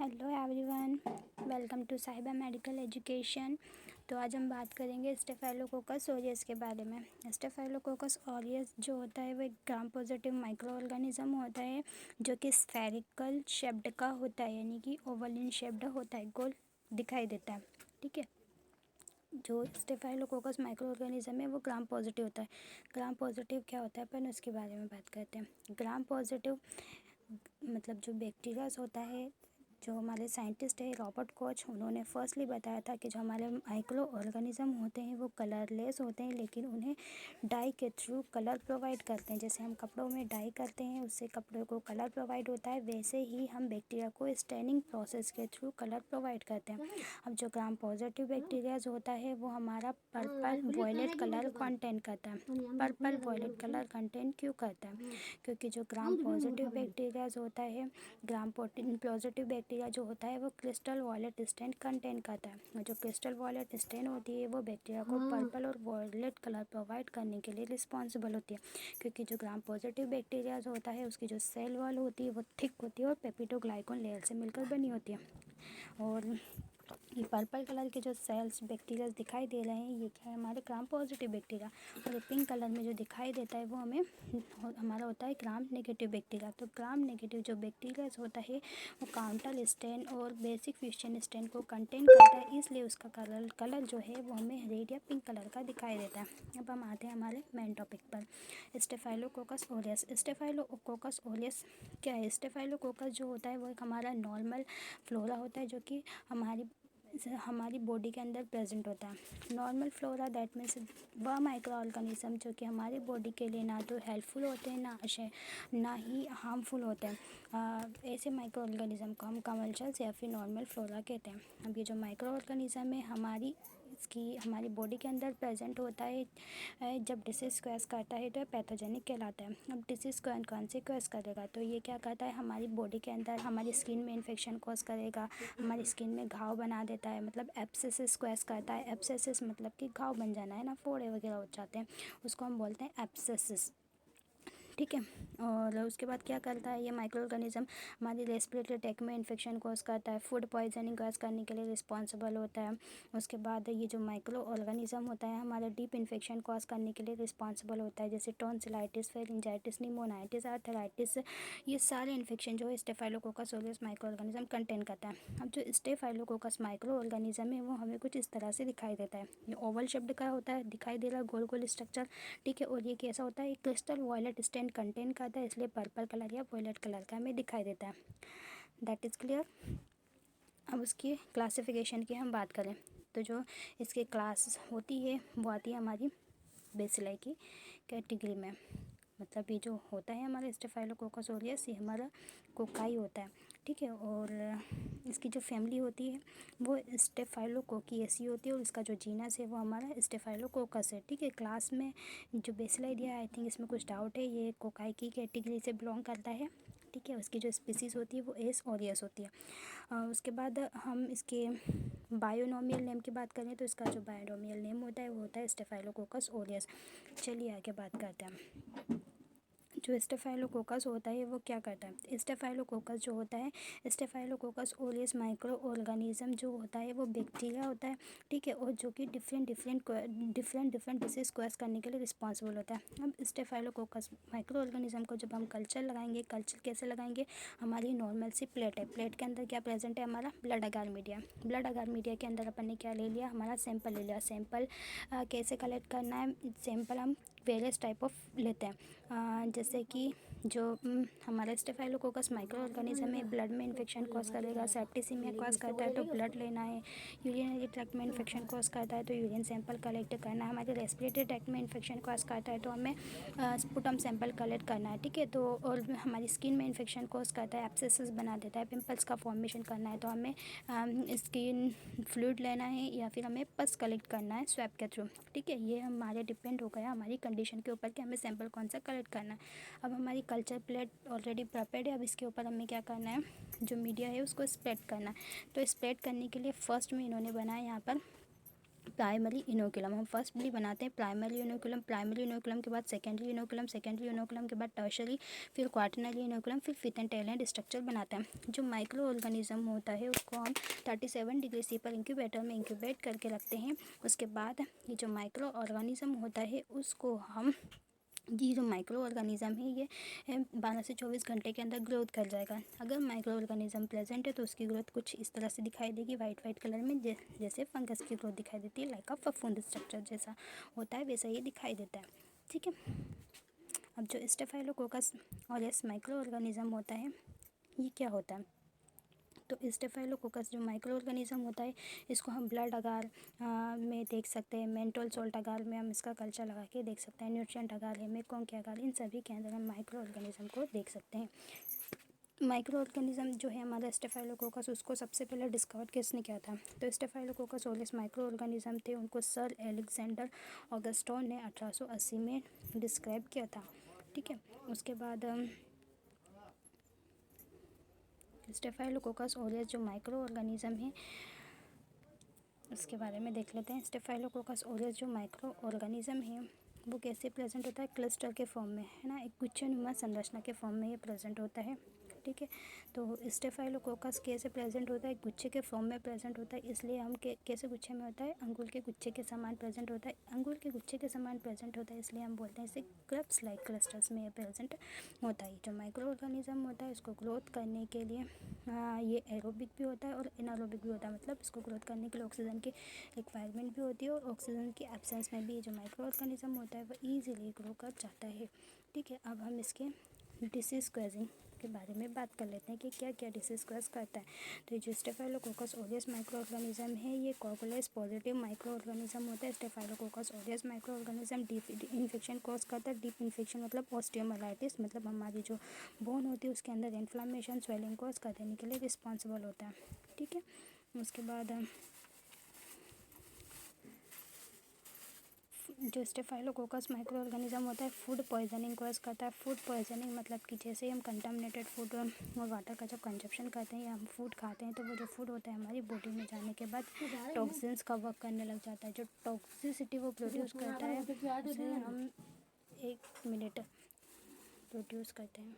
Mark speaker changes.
Speaker 1: Hello everyone, welcome to साहिबा medical education. तो आज हम बात करेंगे स्टेफाइलोकोकस ऑरियस के बारे में। स्टेफाइलोकोकस ऑरियस जो होता है वो एक ग्राम पॉजिटिव माइक्रो ऑर्गेनिज्म होता है जो कि स्फेरिकल शेप्ड का होता है, यानी कि ओवल इन शेप्ड होता है, गोल दिखाई देता है। ठीक है, जो स्टेफाइलोकोकस माइक्रो ऑर्गेनिज्म है वो ग्राम पॉजिटिव होता है। ग्राम पॉजिटिव क्या होता है अपन उसके बारे में बात करते हैं। ग्राम पॉजिटिव मतलब जो बैक्टीरियाज होता है, जो हमारे साइंटिस्ट है रॉबर्ट कोच, उन्होंने फर्स्टली बताया था कि जो हमारे माइक्रो ऑर्गेनिज्म होते हैं वो कलरलेस होते हैं, लेकिन उन्हें डाई के थ्रू कलर प्रोवाइड करते हैं। जैसे हम कपड़ों में डाई करते हैं, उससे कपड़ों को कलर प्रोवाइड होता है, वैसे ही हम बैक्टीरिया को स्टेनिंग प्रोसेस के थ्रू कलर प्रोवाइड करते हैं। अब जो ग्राम पॉजिटिव बैक्टीरियाज होता है वो हमारा पर्पल वॉयलेट कलर कंटेंट करता है। पर्पल वॉयलेट कलर कंटेंट क्यों करता है? क्योंकि जो ग्राम पॉजिटिव बैक्टीरियाज होता है, ग्राम पॉजिटिव बैक्टीरिया जो होता है वो क्रिस्टल वॉयलेट स्टेन कंटेन करता है। और जो क्रिस्टल वॉयलेट स्टेन होती है वो बैक्टीरिया को पर्पल और वॉयलेट कलर प्रोवाइड करने के लिए रिस्पॉन्सिबल होती है। क्योंकि जो ग्राम पॉजिटिव बैक्टीरिया होता है उसकी जो सेल वॉल होती है वो थिक होती है और पेप्टिडोग्लाइकन लेयर से मिलकर बनी होती है। और ये पर्पल कलर के जो सेल्स बैक्टीरिया दिखाई दे रहे हैं ये क्या है? हमारे ग्राम पॉजिटिव बैक्टीरिया। और पिंक कलर में जो दिखाई देता है वो हमें हमारा होता है ग्राम नेगेटिव बैक्टीरिया। तो ग्राम नेगेटिव जो बैक्टीरिया होता है वो काउंटर स्टेन और बेसिक फ्यूजन स्टेन को कंटेन करता है, इसलिए उसका कलर जो है वो हमें रेड या पिंक कलर का दिखाई देता है। अब हम आते हैं हमारे मेन टॉपिक पर, स्टेफाइलोकोकस ऑरियस। स्टेफाइलोकोकस ऑरियस क्या है? स्टेफाइलोकोकस जो होता है वो एक हमारा नॉर्मल फ्लोरा होता है जो कि हमारी बॉडी के अंदर प्रेजेंट होता है। नॉर्मल फ्लोरा दैट मीन्स वह माइक्रो ऑर्गेनिज्म जो कि हमारी बॉडी के लिए ना तो हेल्पफुल होते हैं ना ही हार्मफुल होते हैं। ऐसे माइक्रो ऑर्गेनिज्म को हम कमल्चर्स या फिर नॉर्मल फ्लोरा कहते हैं। अब ये जो माइक्रो ऑर्गेनिज्म है हमारी बॉडी के अंदर प्रेजेंट होता है, जब डिसीज़ क्वेस करता है तो पैथोजेनिक कहलाता है। अब डिसीज़ कौन से क्वेस करेगा? तो ये क्या करता है, हमारी बॉडी के अंदर हमारी स्किन में इन्फेक्शन कॉज करेगा, हमारी स्किन में घाव बना देता है, मतलब एब्सेसिस क्वेस करता है। एब्सेसिस मतलब कि घाव बन जाना है ना, फोड़े वगैरह हो जाते हैं, उसको हम बोलते हैं एब्सेसिस। ठीक है, और उसके बाद क्या करता है ये माइक्रो ऑर्गेनिज्म? हमारी रेस्पिरेटरी ट्रैक्ट में इन्फेक्शन कॉज करता है, फूड पॉइजनिंग कॉज करने के लिए रिस्पॉन्सिबल होता है। उसके बाद ये जो माइक्रो ऑर्गेनिज्म होता है हमारा डीप इन्फेक्शन कॉज करने के लिए रिस्पॉन्सिबल होता है, जैसे टॉन्सिलाइटिस, फेरिंजाइटिस, निमोनाइटिस, आर्थराइटिस। ये सारे इन्फेक्शन जो है staphylococcus aureus micro organism contain करता है। अब जो स्टेफाइलोकोकस माइक्रो ऑर्गेनिज्म है वो हमें कुछ इस तरह से दिखाई देता है। ये ओवल शेप्ड का होता है, दिखाई दे रहा है गोल गोल स्ट्रक्चर। ठीक है, और ये कैसा होता है? क्रिस्टल वॉयलेट स्टेन कंटेन करता है, इसलिए पर्पल कलर या वॉयलेट कलर का हमें दिखाई देता है। That is clear. अब उसकी क्लासिफिकेशन की हम बात करें तो जो इसकी क्लास होती है वो आती है हमारी बेसिलाई की कैटेगरी में। मतलब ये जो होता है हमारा स्टेफाइलोकोकस ऑरियस ये हमारा कोकाई होता है। ठीक है, और इसकी जो फैमिली होती है वो स्टेफाइलोकोकिएसी होती है, और इसका जो जीनस है वो हमारा स्टेफाइलोकोकस है। ठीक है, क्लास में जो बेसिलाई दिया है आई थिंक इसमें कुछ डाउट है, ये कोकाई की कैटेगरी से बिलोंग करता है। ठीक है, उसकी जो स्पीसीज़ होती है वो एस ऑरियस होती है। उसके बाद हम इसके बायोनोमियल नेम की बात करें तो इसका जो बायोनोमियल नेम होता है वो होता है स्टेफाइलोकोकस ऑरियस। चलिए आगे बात करते हैं। जो स्टेफाइलोकोकस होता है वो क्या करता है? स्टेफाइलोकोकस जो होता है, स्टेफाइलोकोकस ओरियस माइक्रो ऑर्गेनिज्म जो होता है वो बैक्टीरिया होता है। ठीक है, और जो कि डिफरेंट डिसीज क्वेस करने के लिए रिस्पॉन्सिबल होता है। अब स्टेफाइलोकोकस माइक्रो ऑर्गेनिज्म को जब हम कल्चर लगाएंगे, कल्चर कैसे लगाएंगे? हमारी नॉर्मल सी प्लेट है, प्लेट के अंदर क्या प्रेजेंट है? हमारा ब्लड अगार मीडिया। ब्लड अगार मीडिया के अंदर अपन ने क्या ले लिया? हमारा सैंपल ले लिया। सैंपल कैसे कलेक्ट करना है? सैंपल हम वेरियस टाइप ऑफ लेते हैं, जैसे कि जो हमारा स्टेफाइलोकोकस माइक्रो ऑर्गेनिज्म है ब्लड में इन्फेक्शन कॉज करेगा, सेप्टिसीमिया कॉज करता है तो ब्लड लेना है, यूरिनरी ट्रैक्ट में इन्फेक्शन कॉज करता है तो यूरिन सैंपल कलेक्ट करना है, हमारे रेस्पिरेटरी ट्रैक्ट में इन्फेक्शन कॉज करता है तो हमें स्पुटम सैंपल कलेक्ट करना है। ठीक है, तो और हमारी स्किन में इन्फेक्शन कॉज करता है, एब्सेसिस बना देता है, पिंपल्स का फॉर्मेशन करना है तो हमें स्किन फ्लूइड लेना है या फिर हमें पस कलेक्ट करना है स्वैब के थ्रू। ठीक है, ये हमारे डिपेंड हो गया हमारी कंडीशन के ऊपर कि हमें सैंपल कौन सा कलेक्ट करना है। अब हमारी कल्चर प्लेट ऑलरेडी प्रिपेयर्ड है, अब इसके ऊपर हमें क्या करना है? जो मीडिया है उसको स्प्रेड करना है। तो स्प्रेड करने के लिए फर्स्ट में इन्होंने बनाया यहाँ पर प्राइमरी इनोकुलम, हम फर्स्टली बनाते हैं प्राइमरी इनोकुलम, प्राइमरी इनोकुलम के बाद सेकेंडरी इनोकुलम, सेकेंडरी इनोकुलम के बाद टर्शरी, फिर क्वाटरनरी इनोकुलम, फिर फिथ एंड टेल एंड स्ट्रक्चर बनाते हैं। जो माइक्रो ऑर्गेनिज्म होता है उसको हम 37 डिग्री सी पर इंक्यूबेटर में इंक्यूबेट करके रखते हैं। उसके बाद ये जो माइक्रो ऑर्गेनिज्म होता है उसको हम, ये जो माइक्रो ऑर्गेनिज्म है ये 12 से 24 घंटे के अंदर ग्रोथ कर जाएगा। अगर माइक्रो ऑर्गेनिज्म प्रेजेंट है तो उसकी ग्रोथ कुछ इस तरह से दिखाई देगी, वाइट कलर में, जैसे फंगस की ग्रोथ दिखाई देती है, लाइक अ फफूंद स्ट्रक्चर जैसा होता है वैसा ये दिखाई देता है। ठीक है, अब जो स्टेफाइलोकोकस ऑरियस माइक्रो ऑर्गेनिज्म होता है ये क्या होता है? तो स्टेफाइलोकोकस जो माइक्रो ऑर्गेनिज्म होता है इसको हम ब्लड अगार में देख सकते हैं, मेंटल सॉल्ट अगार में हम इसका कल्चर लगा के देख सकते हैं, न्यूट्रिएंट अगार है, मेकॉन्ग के अगार, इन सभी के अंदर हम माइक्रो ऑर्गेनिज्म को देख सकते हैं। माइक्रो ऑर्गेनिज्म जो है हमारा स्टेफाइलोकोकस, उसको सबसे पहले डिस्कवर किसने किया था? तो स्टेफाइलोकोकस ऑरियस माइक्रो ऑर्गेनिज्म थे, उनको सर एलेक्जेंडर ऑगस्टोन ने 1880 में डिस्क्राइब किया था। ठीक है, उसके बाद स्टेफाइलोकोकस ऑरियस जो माइक्रो ऑर्गेनिज्म है उसके बारे में देख लेते हैं। स्टेफाइलोकोकस ऑरियस जो माइक्रो ऑर्गेनिज्म है वो कैसे प्रेजेंट होता है? क्लस्टर के फॉर्म में, है ना, एक गुच्छनुमा संरचना के फॉर्म में ये प्रेजेंट होता है। ठीक है, तो स्टेफाइलोकोकस कैसे प्रेजेंट होता है? गुच्छे के फॉर्म में प्रेजेंट होता है, इसलिए हम कैसे गुच्छे में होता है? अंगूर के गुच्छे के समान प्रेजेंट होता है। अंगूर के गुच्छे के समान प्रेजेंट होता है इसलिए हम बोलते हैं इसे ग्रप्स लाइक क्लस्टर्स में ये प्रेजेंट होता है। जो माइक्रो ऑर्गेनिज्म होता है इसको ग्रोथ करने के लिए ये एरोबिक भी होता है और एनारोबिक भी होता है, मतलब इसको ग्रोथ करने के लिए ऑक्सीजन की रिक्वायरमेंट भी होती है और ऑक्सीजन की एब्सेंस में भी जो माइक्रो ऑर्गेनिज्म होता है वो ईजिली ग्रो कर जाता है। ठीक है, अब हम इसके डिसीज कॉजिंग के बारे में बात कर लेते हैं कि क्या क्या डिसीज कॉज करता है। तो जो स्टेफाइलोकोकस ऑरियस माइक्रो ऑर्गेनिज्म है ये कोगुलेस पॉजिटिव माइक्रो ऑर्गेनिज्म होता है। Staphylococcus aureus micro organism deep infection cause करता है। डीप इन्फेक्शन मतलब ऑस्टियोमाइलाइटिस, मतलब हमारी जो बोन होती है उसके अंदर इन्फ्लामेशन स्वेलिंग कॉज कर देने के लिए रिस्पॉन्सिबल होता है। ठीक है, उसके बाद जो स्टेफाइलोकोकस माइक्रो ऑर्गेनिज्म होता है फूड पॉइजनिंग कॉज करता है। फूड पॉइजनिंग मतलब कि जैसे ही हम कंटामिनेटेड फूड और वाटर का जब कंजप्शन करते हैं या हम फूड खाते हैं तो वो जो फूड होता है हमारी बॉडी में जाने के बाद टॉक्सिन्स का वर्क करने लग जाता है। जो टॉक्सिसिटी वो प्रोड्यूस करता है उसे हम 1 मिनट प्रोड्यूस करते हैं।